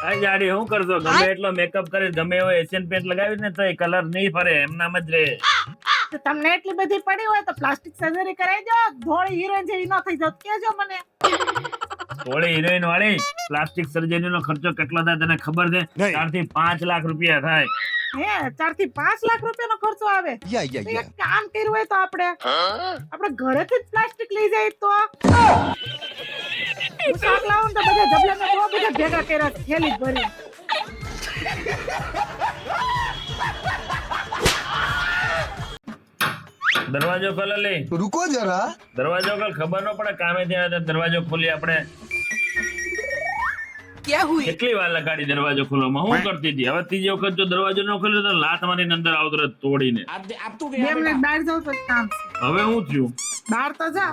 આ જાડી હું કરશો? ગમે એટલો મેકઅપ કરી, ગમે એવો એશિયન પેન્ટ લગાવી ને તો એ કલર નહીં ફરે, એમનામ જ રહે. તો તમને એટલી બધી પડી હોય તો પ્લાસ્ટિક સર્જરી કરાવી દો. ધોળી હિરોઈન જેવી ન થઈ જાવ કેજો મને. થોડી હિરોઈન વાળી પ્લાસ્ટિક સર્જરી નો ખર્ચો કેટલો થાય તને ખબર છે? 4 થી 5 લાખ રૂપિયા થાય. હે 4 થી 5 લાખ રૂપિયાનો ખર્ચો આવે. તો એક કામ કર્યું હોય તો આપણે ઘરેથી જ પ્લાસ્ટિક લઈ જાય તો હું શાક લાવું ને તો બધા ઢબલામાં બહુ બધા ભેગા કર્યા થેલી ભરી. દરવાજો ખોલ લે. रुको जरा. દરવાજો ખોલ, ખબર ન પડે કામે ત્યાં દરવાજો ખોલી આપણે. क्या हुई? કેટલી વાર લગાડી દરવાજો ખોલવામાં? હું કરતી હતી? હવે ત્રીજી વખત જો દરવાજો ન ખોલ્યો તો લાત મારીને અંદર આવતો રહે તોડીને. બે મિનિટ બહાર જાવ તો કામ છે. હવે હું થયું? બહાર તો જા.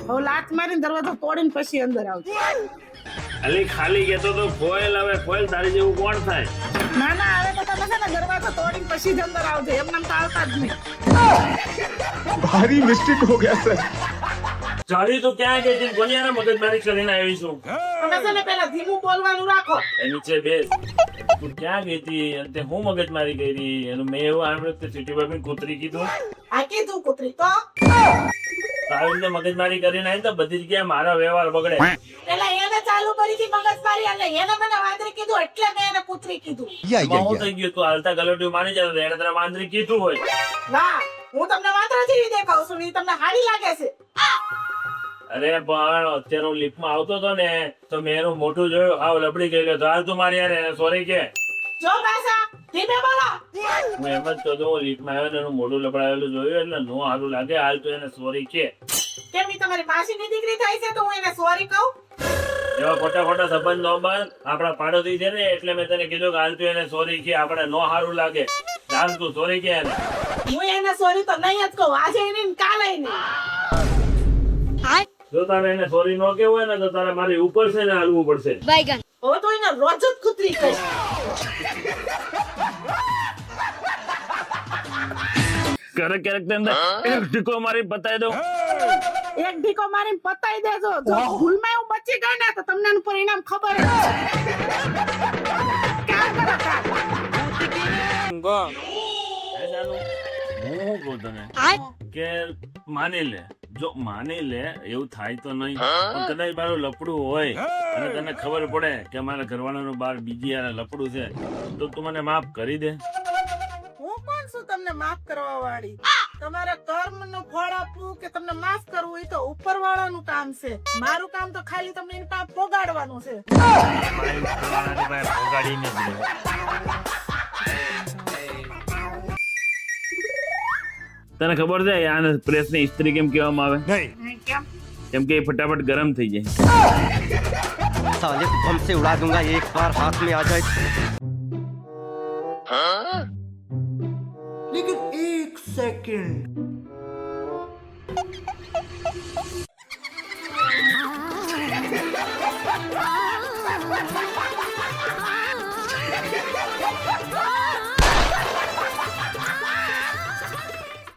હવે લાત મારીને દરવાજો તોડીને પછી અંદર આવજો. અલી ખાલી કહેતો તો ફોઇલ, હવે ફોઇલ તારી જેવું કોણ થાય? ના ના હવે તો તમે છે ને દરવાજો તોડીને પછી જ અંદર આવજો. એમને તો આવતા જ નહીં. भारी मिस्टेक हो गया सर. ચાલી તો ક્યાં ગઈ હતી? કોની મગજમારી કરીને આવી છું? તમે છે ને પેલા ધીમું બોલવાનું રાખો. એ નીચે બેસ. તું ક્યાં ગઈ હતી? અને હું મગજમારી કરી એનું મેં એવું આવ્યું કે સિટી બાબી કૂતરી કીધું. આ કીધું કૂતરી તો આવી રીતે મગજમારી કરીને આવી તો બધી જગ્યાએ મારો વ્યવહાર બગડે. પેલા એને ચાલુ કરી હતી મગજમારી અને એને મને વાંદરી કીધું એટલે મેં એને કૂતરી કીધું. એમાં હું થઈ ગયું? તું હાલતા ગલોટિયું માની જતો એને તને વાંદરી કીધું હોય. ના હું તમને વાંદરા જેવી દેખાઉં છું ને ઈ તમને હારી લાગે છે. અરે પણ અત્યારે હું લિફ્ટમાં આવતો હતો ને તો મેં એનું મોઢું જોયું, હાવ લબડી ગયેલો. તો હાલ તું મારી યાર સોરી કે. જો પાછા ધીમે બોલો. હું એમ જ તો હું લિફ્ટમાં આવ્યો ને એનું મોઢું લબડાવેલું જોયું એટલે નો સારું લાગે. હાલ તું એને સોરી કે. કેમ ઈ તમારી માસીની દીકરી થાય છે તો હું એને સોરી કહું? એવા ખોટા ખોટા સંબંધ નો બાંધ. આપણા પાડોશી છે ને એટલે મેં તને કીધું કે હાલ તું એને સોરી કે, આપણે નો સારું લાગે. હાલ તું સોરી કે એને. હું એને સોરી તો નહીં જ કહું, આજે નહીં કાલે નહીં. જો તારે એને સોરી નો કેવું હોય ને તો તારે મારી ઉપર છે ને હાલવું પડશે. बैगन. હવે તો એને રોજ જ કૂતરી કહીશ. ક્યારેક ક્યારેક તેમને એક ટીકો મારી બતાવી દઉં. એક ઢીકો મારીને પતાઈ દેજો. જો ભૂલમાં એવું બચી ગઈ ને તો તમને એનું પરિણામ ખબર જ છે. કામ કરો કામ. હું શું કહું તને કે માની લે, જો માની લે એવું થાય તો નહીં, પણ કદાચ મારું લપડું હોય અને તને ખબર પડે કે મારા ઘરવાળાનું બાર બીજી યાર લપડું છે તો તું મને માફ કરી દે. હું કોણ છું તમને માફ કરવા વાળી? તમારા કર્મનું ફળ આપવું કે તમને માફ કરવું એ તો ઉપરવાળાનું કામ છે. મારું કામ તો ખાલી તમને એની પાસે પોગાડવાનું છે. તને ખબર છે આ પ્રેસ ને ઇસ્ત્રી કેમ કહેવામાં આવે? કેમ? કેમ કે એ ફટાફટ ગરમ થઈ જાય. साले को बम से उड़ा दूंगा एक बार हाथ में आ जाए. लेकिन एक सेकंड.